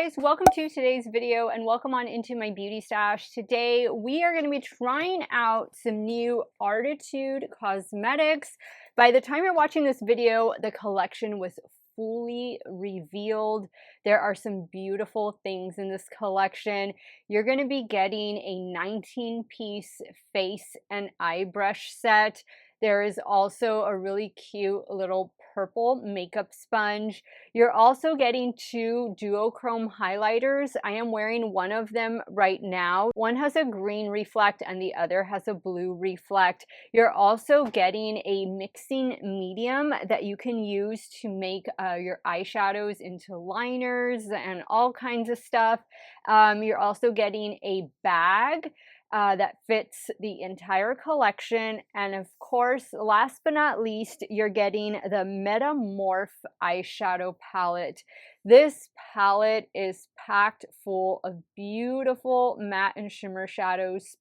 guys, welcome to today's video and welcome on into my beauty stash. Today we are going to be trying out some new Arttitude cosmetics. By the time you're watching this video, the collection was fully revealed. There are some beautiful things in this collection. You're going to be getting a 19-piece face and eye brush set. There is also a really cute little purple makeup sponge. You're also getting two duochrome highlighters. I am wearing one of them right now. One has a green reflect and the other has a blue reflect. You're also getting a mixing medium that you can use to make your eyeshadows into liners and all kinds of stuff. You're also getting a bag that fits the entire collection. And of course, last but not least, you're getting the METAMORPH eyeshadow palette. This palette is packed full of beautiful matte and shimmer shadows,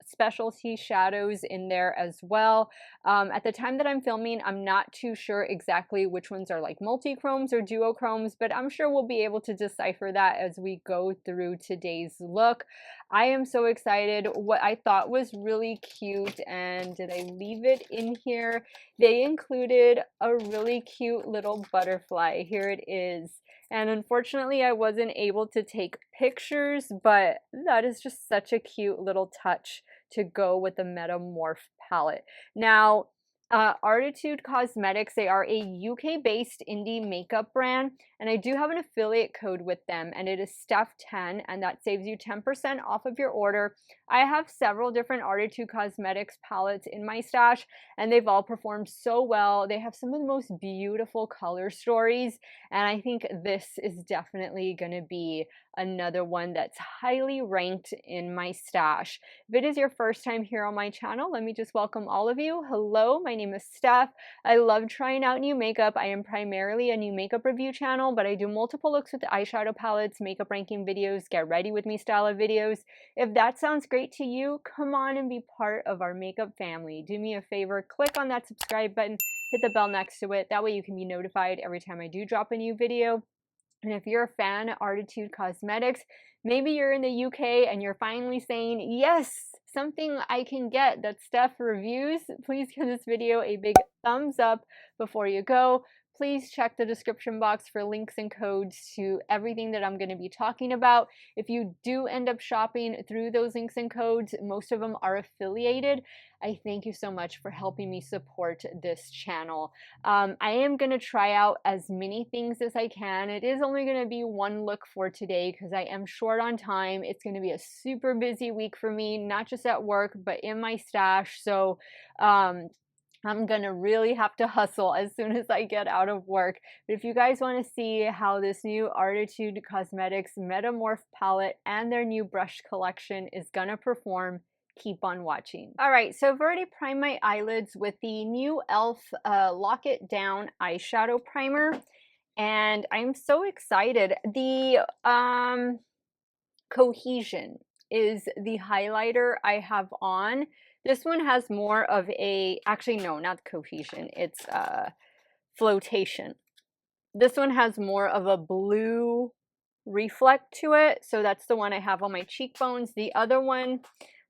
specialty shadows in there as well. At the time that I'm filming, I'm not too sure exactly which ones are like multi-chromes or duochromes, but I'm sure we'll be able to decipher that as we go through today's look. I am so excited. What I thought was really cute, and did I leave it in here? They included a really cute little butterfly. Here it is. And unfortunately, I wasn't able to take pictures, but that is just such a cute little touch to go with the METAMORPH palette. Now, Arttitude Cosmetics, they are a UK-based indie makeup brand, and I do have an affiliate code with them, and it is Steff10, and that saves you 10% off of your order. I have several different Arttitude Cosmetics palettes in my stash, and they've all performed so well. They have some of the most beautiful color stories, and I think this is definitely going to be another one that's highly ranked in my stash. If it is your first time here on my channel, let me just welcome all of you. Hello, my name is Steff. I love trying out new makeup. I am primarily a new makeup review channel, but I do multiple looks with eyeshadow palettes, makeup ranking videos, get ready with me style of videos. If that sounds great to you, come on and be part of our makeup family. Do me a favor, click on that subscribe button, hit the bell next to it. That way you can be notified every time I do drop a new video. And if you're a fan of Arttitude Cosmetics, maybe you're in the UK and you're finally saying, yes, something I can get that Steff reviews, please give this video a big thumbs up before you go. Please check the description box for links and codes to everything that I'm going to be talking about. If you do end up shopping through those links and codes, most of them are affiliated. I thank you so much for helping me support this channel. I am going to try out as many things as I can. It is only going to be one look for today because I am short on time. It's going to be a super busy week for me, not just at work, but in my stash. So, I'm gonna really have to hustle as soon as I get out of work. But if you guys want to see how this new Arttitude Cosmetics METAMORPH palette and their new brush collection is gonna perform, keep on watching. All right, so I've already primed my eyelids with the new e.l.f. Lock It Down eyeshadow primer, and I'm so excited. The Cohesion is the highlighter I have on. This one has more of a, actually no, not Cohesion, it's Flotation. This one has more of a blue reflect to it, so that's the one I have on my cheekbones. The other one,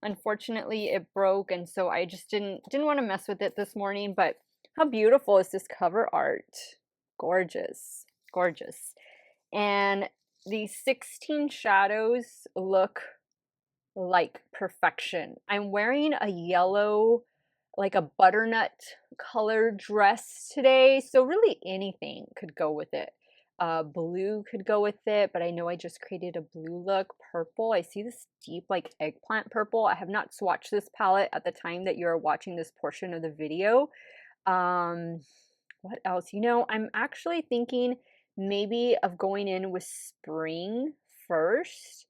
unfortunately, it broke, and so I just didn't want to mess with it this morning. But how beautiful is this cover art? Gorgeous, gorgeous. And these 16 shadows look like perfection. I'm wearing a yellow, like a butternut color dress today, so really anything could go with it. Blue could go with it, but I know I just created a blue look. Purple, I see this deep like eggplant purple. I have not swatched this palette at the time that you're watching this portion of the video. What else? You know, I'm actually thinking maybe of going in with spring first.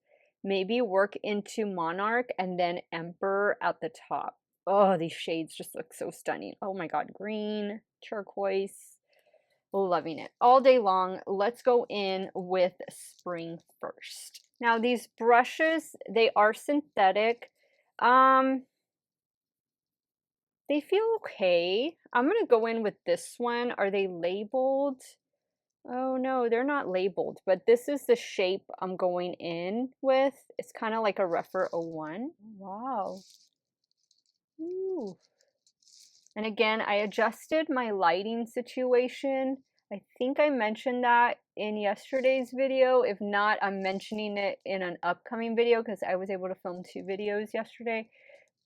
Maybe work into Monarch and then Emperor at the top. Oh, these shades just look so stunning. Oh my god, green, turquoise. Loving it all day long. Let's go in with spring first. Now these brushes, they are synthetic. They feel okay. I'm gonna go in with this one. Are they labeled? Oh no, they're not labeled, but this is the shape I'm going in with. It's kind of like a Refer 01. Wow. Ooh. And again, I adjusted my lighting situation. I think I mentioned that in yesterday's video. If not, I'm mentioning it in an upcoming video because I was able to film 2 videos yesterday.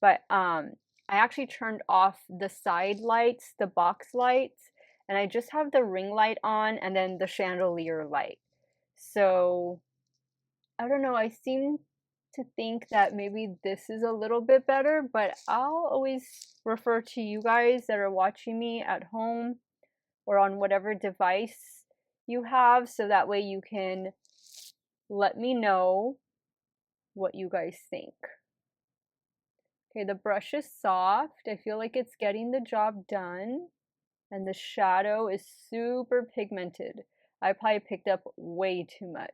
But I actually turned off the side lights, the box lights, and I just have the ring light on and then the chandelier light. So I don't know, I seem to think that maybe this is a little bit better, but I'll always refer to you guys that are watching me at home or on whatever device you have, so that way you can let me know what you guys think. Okay, the brush is soft. I feel like it's getting the job done. And the shadow is super pigmented. I probably picked up way too much.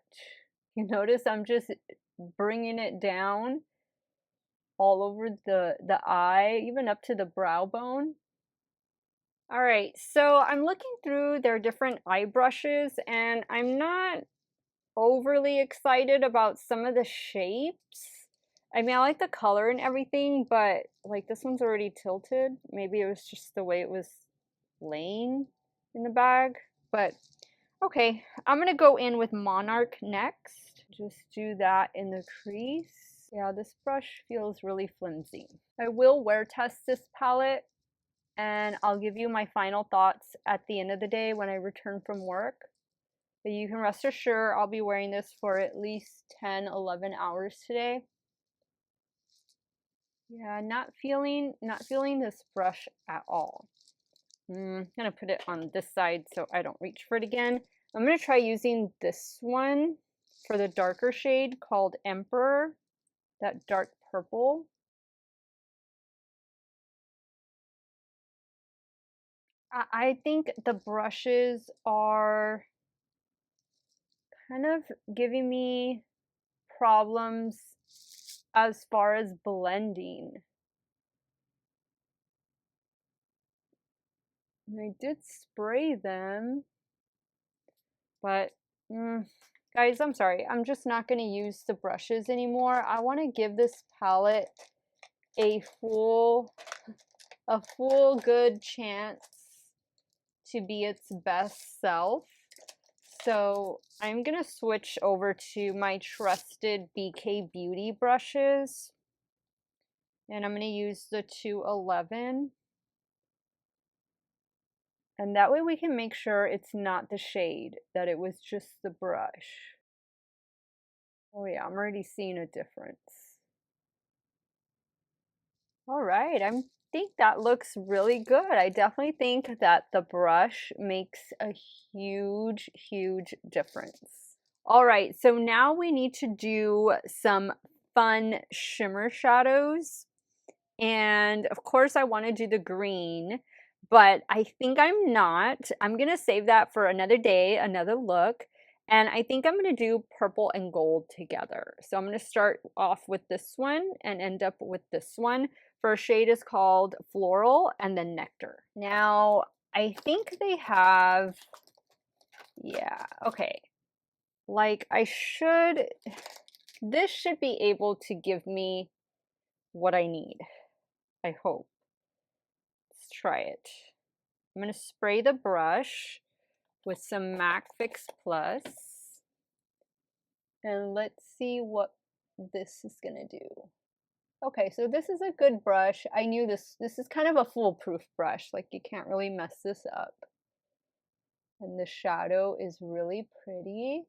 You notice I'm just bringing it down all over the eye, even up to the brow bone. All right, so I'm looking through their different eye brushes and I'm not overly excited about some of the shapes. I mean, I like the color and everything, but like this one's already tilted. Maybe it was just the way it was laying in the bag, but okay. I'm gonna go in with Monarch next. Just do that in the crease. Yeah, this brush feels really flimsy. I will wear test this palette and I'll give you my final thoughts at the end of the day when I return from work. But you can rest assured I'll be wearing this for at least 10-11 hours today. Yeah, not feeling this brush at all. I'm gonna put it on this side so I don't reach for it again. I'm gonna try using this one for the darker shade called Emperor, that dark purple. I think the brushes are kind of giving me problems as far as blending. And I did spray them, but guys, I'm sorry. I'm just not going to use the brushes anymore. I want to give this palette a full good chance to be its best self. So I'm going to switch over to my trusted BK Beauty brushes. And I'm going to use the 211. And that way we can make sure it's not the shade, that it was just the brush. Oh yeah, I'm already seeing a difference. All right, I think that looks really good. I definitely think that the brush makes a huge, huge difference. All right, so now we need to do some fun shimmer shadows. And of course I want to do the green, but I think I'm not. I'm going to save that for another day, another look. And I think I'm going to do purple and gold together. So I'm going to start off with this one and end up with this one. First shade is called Floral and then Nectar. Now, I think they have, yeah, okay. Like this should be able to give me what I need, I hope. Let's try it. I'm going to spray the brush with some MAC Fix Plus. And let's see what this is going to do. Okay, so this is a good brush. I knew this is kind of a foolproof brush. Like you can't really mess this up. And the shadow is really pretty.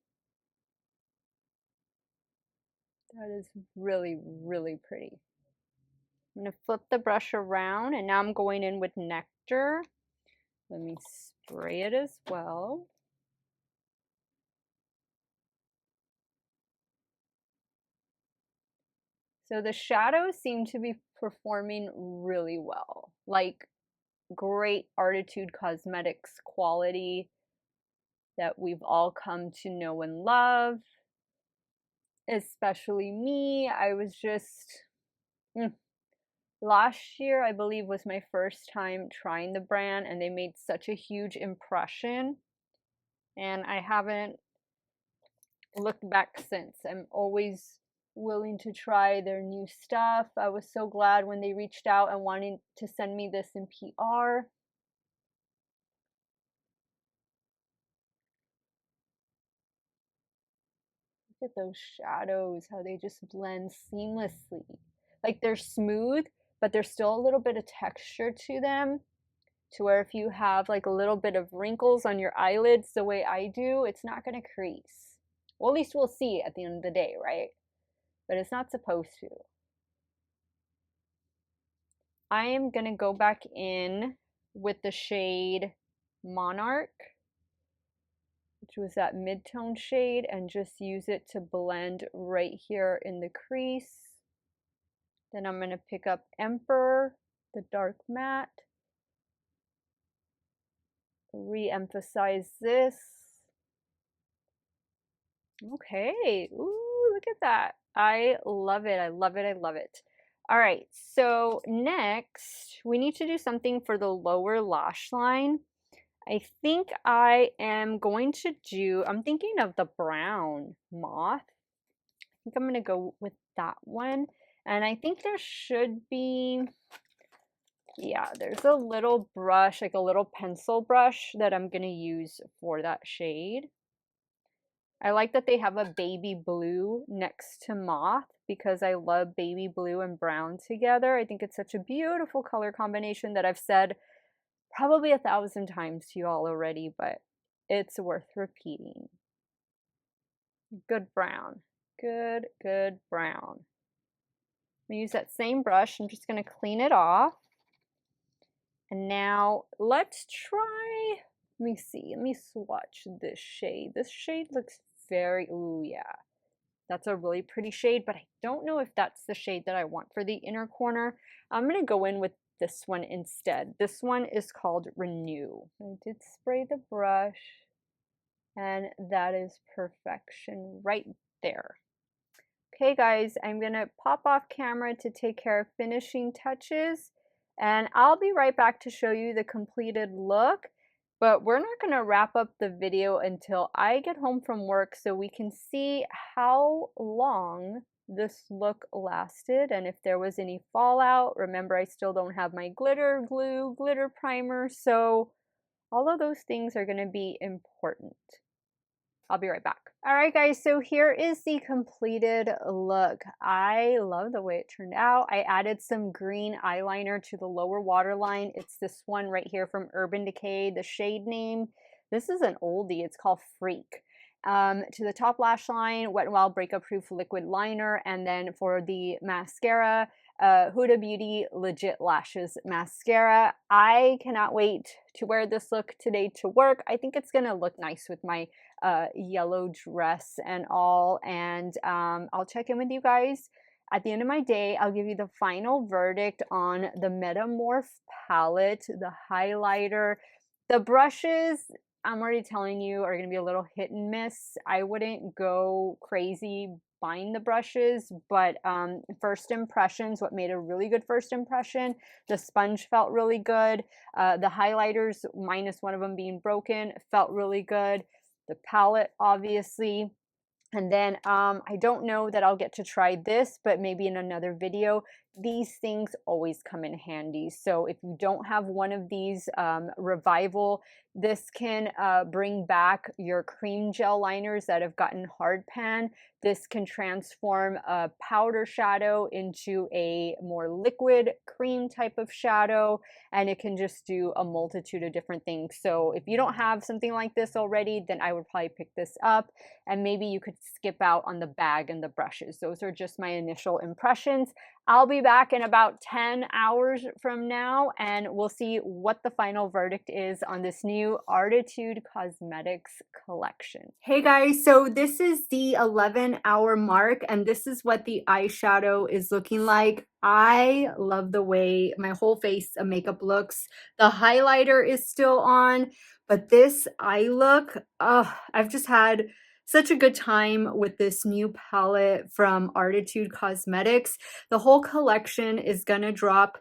That is really, really pretty. I'm going to flip the brush around and now I'm going in with Nectar. Let me spray it as well. So the shadows seem to be performing really well, like great Arttitude Cosmetics quality that we've all come to know and love, especially me. I was just, last year I believe was my first time trying the brand and they made such a huge impression. and I haven't looked back since. I'm always willing to try their new stuff. I was so glad when they reached out and wanted to send me this in PR. Look at those shadows, how they just blend seamlessly. Like they're smooth, but there's still a little bit of texture to them, to where if you have like a little bit of wrinkles on your eyelids the way I do, it's not going to crease. Well, at least we'll see at the end of the day, right? But it's not supposed to. I am going to go back in with the shade Monarch, which was that mid-tone shade, and just use it to blend right here in the crease. Then I'm going to pick up Emperor, the dark matte, re-emphasize this. Okay, ooh, look at that. I love it, I love it, I love it. All right, so next we need to do something for the lower lash line. I think I am going to do, I'm thinking of the brown moth. I think I'm going to go with that one. And I think there should be, yeah, there's a little brush, like a little pencil brush that I'm going to use for that shade. I like that they have a baby blue next to moth because I love baby blue and brown together. I think it's such a beautiful color combination that I've said probably 1,000 times to you all already, but it's worth repeating. Good brown. Good, good brown. I'm going to use that same brush. I'm just going to clean it off. And now let's try, let me see, let me swatch this shade. This shade looks very, ooh, yeah. That's a really pretty shade, but I don't know if that's the shade that I want for the inner corner. I'm going to go in with this one instead. This one is called Renew. I did spray the brush, and that is perfection right there. Okay guys, I'm going to pop off camera to take care of finishing touches, and I'll be right back to show you the completed look. But we're not going to wrap up the video until I get home from work so we can see how long this look lasted and if there was any fallout. Remember, I still don't have my glitter glue, glitter primer, so all of those things are going to be important. I'll be right back. All right, guys, so here is the completed look. I love the way it turned out. I added some green eyeliner to the lower waterline. It's this one right here from Urban Decay. The shade name, this is an oldie. It's called Freak. To the top lash line, Wet n Wild Breakup Proof Liquid Liner. And then for the mascara, Huda Beauty Legit Lashes Mascara. I cannot wait to wear this look today to work. I think it's going to look nice with my yellow dress and all, and I'll check in with you guys at the end of my day. I'll give you the final verdict on the METAMORPH palette, the highlighter. The brushes, I'm already telling you, are going to be a little hit and miss. I wouldn't go crazy buying the brushes, but first impressions, what made a really good first impression, the sponge felt really good. The highlighters, minus one of them being broken, felt really good. The palette, obviously. And then I don't know that I'll get to try this, but maybe in another video. These things always come in handy. So if you don't have one of these Revival, this can bring back your cream gel liners that have gotten hard pan. This can transform a powder shadow into a more liquid cream type of shadow, and it can just do a multitude of different things. So if you don't have something like this already, then I would probably pick this up, and maybe you could skip out on the bag and the brushes. Those are just my initial impressions. I'll be back in about 10 hours from now, and we'll see what the final verdict is on this new Arttitude Cosmetics collection. Hey guys, so this is the 11-hour mark, and this is what the eyeshadow is looking like. I love the way my whole face of makeup looks. The highlighter is still on, but this eye look, I've just had such a good time with this new palette from Arttitude Cosmetics. The whole collection is gonna drop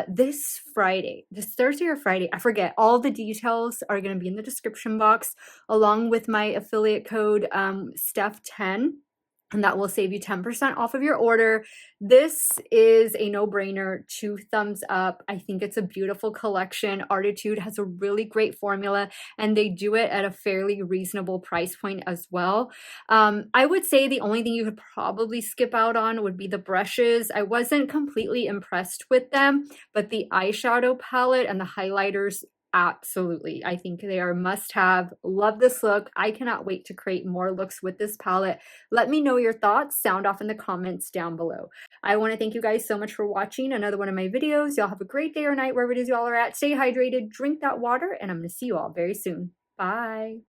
this Friday, this Thursday or Friday, I forget. All the details are going to be in the description box, along with my affiliate code Steff10. And that will save you 10% off of your order. This is a no-brainer, 2 thumbs up. I think it's a beautiful collection. Arttitude has a really great formula, and they do it at a fairly reasonable price point as well. I would say the only thing you could probably skip out on would be the brushes. I wasn't completely impressed with them, but the eyeshadow palette and the highlighters, absolutely. I think they are must-have. Love this look. I cannot wait to create more looks with this palette. Let me know your thoughts. Sound off in the comments down below. I want to thank you guys so much for watching another one of my videos. Y'all have a great day or night wherever it is y'all are at. Stay hydrated, drink that water, and I'm going to see you all very soon. Bye.